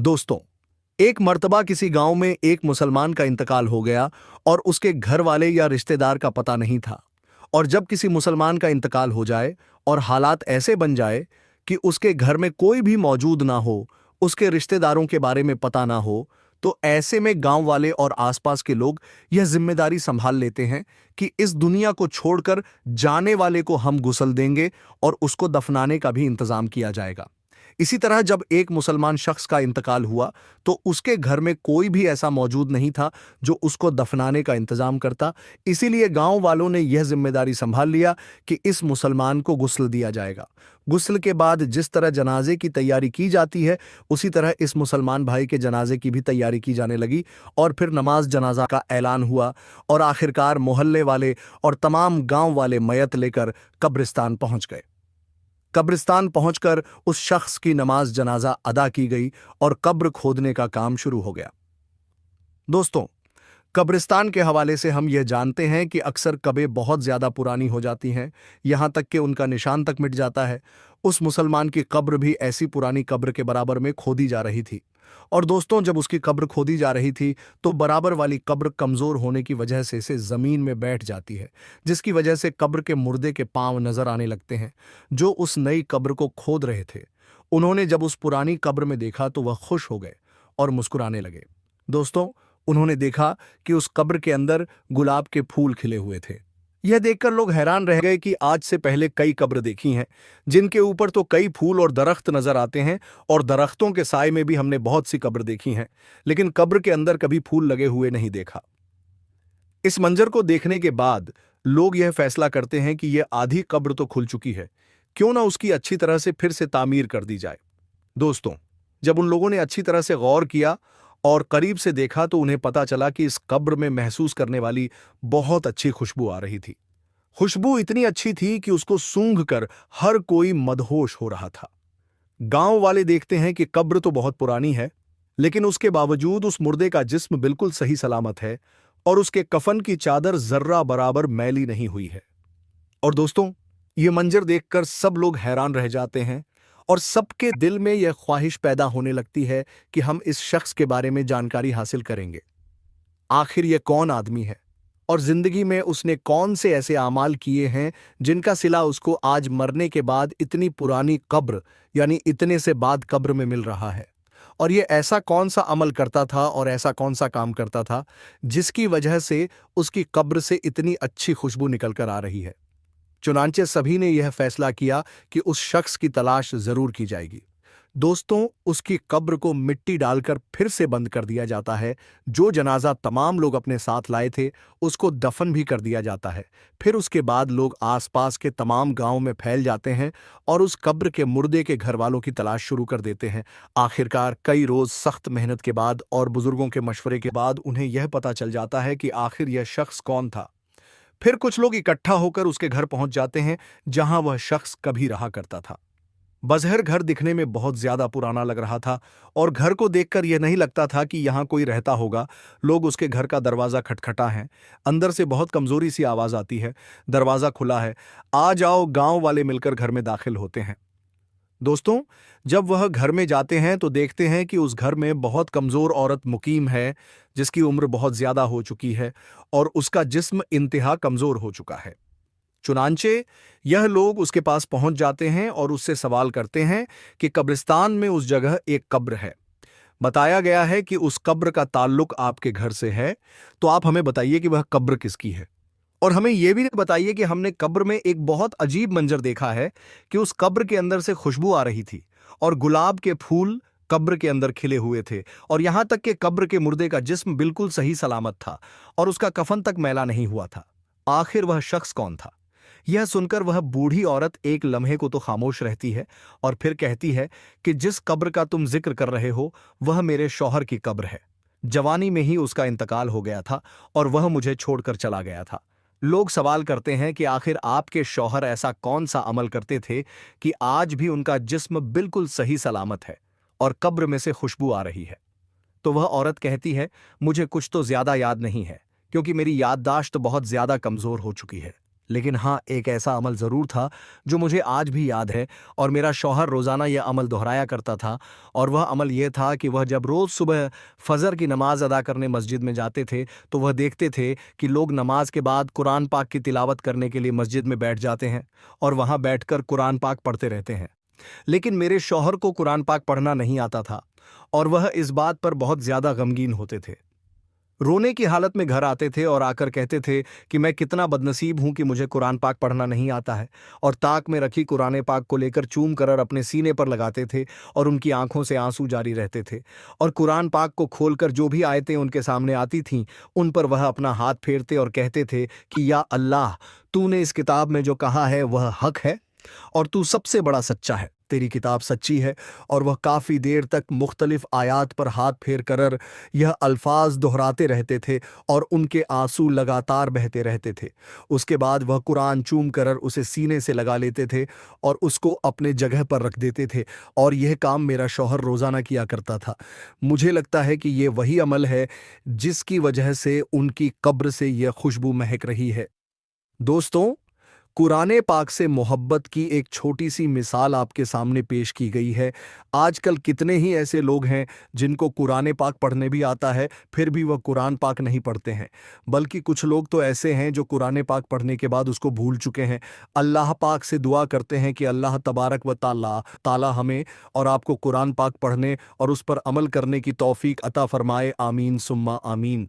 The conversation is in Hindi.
दोस्तों, एक मर्तबा किसी गांव में एक मुसलमान का इंतकाल हो गया और उसके घर वाले या रिश्तेदार का पता नहीं था। और जब किसी मुसलमान का इंतकाल हो जाए और हालात ऐसे बन जाए कि उसके घर में कोई भी मौजूद ना हो, उसके रिश्तेदारों के बारे में पता ना हो, तो ऐसे में गांव वाले और आसपास के लोग यह जिम्मेदारी संभाल लेते हैं कि इस दुनिया को छोड़कर जाने वाले को हम गुस्ल देंगे और उसको दफनाने का भी इंतजाम किया जाएगा। इसी तरह जब एक मुसलमान शख्स का इंतकाल हुआ तो उसके घर में कोई भी ऐसा मौजूद नहीं था जो उसको दफनाने का इंतजाम करता। इसीलिए गांव वालों ने यह जिम्मेदारी संभाल लिया कि इस मुसलमान को गुस्ल दिया जाएगा। गुस्ल के बाद जिस तरह जनाजे की तैयारी की जाती है, उसी तरह इस मुसलमान भाई के जनाजे की भी तैयारी की जाने लगी और फिर नमाज जनाजा का ऐलान हुआ और आखिरकार मोहल्ले वाले और तमाम गांव वाले मयत लेकर कब्रिस्तान पहुंच गए। कब्रिस्तान पहुंचकर उस शख्स की नमाज जनाजा अदा की गई और कब्र खोदने का काम शुरू हो गया। दोस्तों, कब्रिस्तान के हवाले से हम यह जानते हैं कि अक्सर कब्रें बहुत ज्यादा पुरानी हो जाती हैं, यहां तक कि उनका निशान तक मिट जाता है। उस मुसलमान की कब्र भी ऐसी पुरानी कब्र के बराबर में खोदी जा रही थी। और दोस्तों, जब उसकी कब्र खोदी जा रही थी तो बराबर वाली कब्र कमजोर होने की वजह से इसे जमीन में बैठ जाती है, जिसकी वजह से कब्र के मुर्दे के पांव नजर आने लगते हैं जो उस नई कब्र को खोद रहे थे। उन्होंने जब उस पुरानी कब्र में देखा तो वह खुश हो गए और मुस्कुराने लगे। दोस्तों, उन्होंने देखा कि उस कब्र के अंदर गुलाब के फूल खिले हुए थे। यह देखकर लोग हैरान रह गए कि आज से पहले कई कब्र देखी हैं जिनके ऊपर तो कई फूल और दरख्त नजर आते हैं, और दरख्तों के साए में भी हमने बहुत सी कब्र देखी हैं, लेकिन कब्र के अंदर कभी फूल लगे हुए नहीं देखा। इस मंजर को देखने के बाद लोग यह फैसला करते हैं कि यह आधी कब्र तो खुल चुकी है, क्यों ना उसकी अच्छी तरह से फिर से तामीर कर दी जाए। दोस्तों, जब उन लोगों ने अच्छी तरह से गौर किया और करीब से देखा तो उन्हें पता चला कि इस कब्र में महसूस करने वाली बहुत अच्छी खुशबू आ रही थी। खुशबू इतनी अच्छी थी कि उसको सूंघकर हर कोई मदहोश हो रहा था। गांव वाले देखते हैं कि कब्र तो बहुत पुरानी है, लेकिन उसके बावजूद उस मुर्दे का जिस्म बिल्कुल सही सलामत है और उसके कफन की चादर जर्रा बराबर मैली नहीं हुई है। और दोस्तों, ये मंजर देखकर सब लोग हैरान रह जाते हैं और सबके दिल में यह ख्वाहिश पैदा होने लगती है कि हम इस शख्स के बारे में जानकारी हासिल करेंगे। आखिर यह कौन आदमी है और जिंदगी में उसने कौन से ऐसे आमाल किए हैं जिनका सिला उसको आज मरने के बाद इतनी पुरानी कब्र यानी इतने से बाद कब्र में मिल रहा है। और ये ऐसा कौन सा अमल करता था और ऐसा कौन सा काम करता था जिसकी वजह से उसकी कब्र से इतनी अच्छी खुशबू निकल कर आ रही है। चुनांचे सभी ने यह फैसला किया कि उस शख्स की तलाश जरूर की जाएगी। दोस्तों, उसकी कब्र को मिट्टी डालकर फिर से बंद कर दिया जाता है। जो जनाजा तमाम लोग अपने साथ लाए थे उसको दफन भी कर दिया जाता है। फिर उसके बाद लोग आसपास के तमाम गांव में फैल जाते हैं और उस कब्र के मुर्दे के घर वालों की तलाश शुरू कर देते हैं। आखिरकार कई रोज सख्त मेहनत के बाद और बुजुर्गों के मशवरे के बाद उन्हें यह पता चल जाता है कि आखिर यह शख्स कौन था। फिर कुछ लोग इकट्ठा होकर उसके घर पहुंच जाते हैं जहां वह शख्स कभी रहा करता था। बज़हर घर दिखने में बहुत ज्यादा पुराना लग रहा था और घर को देखकर यह नहीं लगता था कि यहां कोई रहता होगा। लोग उसके घर का दरवाजा खटखटा है, अंदर से बहुत कमजोरी सी आवाज आती है। दरवाजा खुला है, आ जाओ। गांव वाले मिलकर घर में दाखिल होते हैं। दोस्तों, जब वह घर में जाते हैं तो देखते हैं कि उस घर में बहुत कमजोर औरत मुकीम है जिसकी उम्र बहुत ज्यादा हो चुकी है और उसका जिस्म इंतहा कमजोर हो चुका है। चुनांचे यह लोग उसके पास पहुंच जाते हैं और उससे सवाल करते हैं कि कब्रिस्तान में उस जगह एक कब्र है। बताया गया है कि उस कब्र का ताल्लुक आपके घर से है, तो आप हमें बताइए कि वह कब्र किसकी है। और हमें यह भी बताइए कि हमने कब्र में एक बहुत अजीब मंजर देखा है कि उस कब्र के अंदर से खुशबू आ रही थी और गुलाब के फूल कब्र के अंदर खिले हुए थे, और यहां तक कि कब्र के मुर्दे का जिस्म बिल्कुल सही सलामत था और उसका कफन तक मैला नहीं हुआ था। आखिर वह शख्स कौन था? यह सुनकर वह बूढ़ी औरत एक लम्हे को तो खामोश रहती है और फिर कहती है कि जिस कब्र का तुम जिक्र कर रहे हो वह मेरे शौहर की कब्र है। जवानी में ही उसका इंतकाल हो गया था और वह मुझे छोड़कर चला गया था। लोग सवाल करते हैं कि आखिर आपके शौहर ऐसा कौन सा अमल करते थे कि आज भी उनका जिस्म बिल्कुल सही सलामत है और कब्र में से खुशबू आ रही है। तो वह औरत कहती है, मुझे कुछ तो ज्यादा याद नहीं है क्योंकि मेरी याददाश्त बहुत ज्यादा कमजोर हो चुकी है, लेकिन हाँ, एक ऐसा अमल ज़रूर था जो मुझे आज भी याद है और मेरा शौहर रोज़ाना यह अमल दोहराया करता था। और वह अमल ये था कि वह जब रोज़ सुबह फ़जर की नमाज़ अदा करने मस्जिद में जाते थे, तो वह देखते थे कि लोग नमाज के बाद कुरान पाक की तिलावत करने के लिए मस्जिद में बैठ जाते हैं और वहाँ बैठकर कुरान पाक पढ़ते रहते हैं। लेकिन मेरे शौहर को कुरान पाक पढ़ना नहीं आता था और वह इस बात पर बहुत ज़्यादा गमगीन होते थे। रोने की हालत में घर आते थे और आकर कहते थे कि मैं कितना बदनसीब हूं कि मुझे कुरान पाक पढ़ना नहीं आता है, और ताक में रखी कुरान पाक को लेकर चूम कर अपने सीने पर लगाते थे और उनकी आंखों से आंसू जारी रहते थे। और कुरान पाक को खोलकर जो भी आयतें उनके सामने आती थीं, उन पर वह अपना हाथ फेरते और कहते थे कि या अल्लाह, तूने इस किताब में जो कहा है वह हक है और तू सबसे बड़ा सच्चा है, तेरी किताब सच्ची है। और वह काफ़ी देर तक मुख्तलिफ आयात पर हाथ फेर कर यह अल्फाज दोहराते रहते थे और उनके आंसू लगातार बहते रहते थे। उसके बाद वह कुरान चूम कर उसे सीने से लगा लेते थे और उसको अपने जगह पर रख देते थे। और यह काम मेरा शौहर रोज़ाना किया करता था। मुझे लगता है कि ये वही अमल है जिसकी वजह से उनकी कब्र से यह खुशबू महक रही है। दोस्तों, कुराने पाक से मोहब्बत की एक छोटी सी मिसाल आपके सामने पेश की गई है। आजकल कितने ही ऐसे लोग हैं जिनको कुराने पाक पढ़ने भी आता है, फिर भी वह कुरान पाक नहीं पढ़ते हैं। बल्कि कुछ लोग तो ऐसे हैं जो कुराने पाक पढ़ने के बाद उसको भूल चुके हैं। अल्लाह पाक से दुआ करते हैं कि अल्लाह तबारक व ताला हमें और आपको कुरान पाक पढ़ने और उस पर अमल करने की तौफीक अता फरमाए। आमीन सुम्मा आमीन।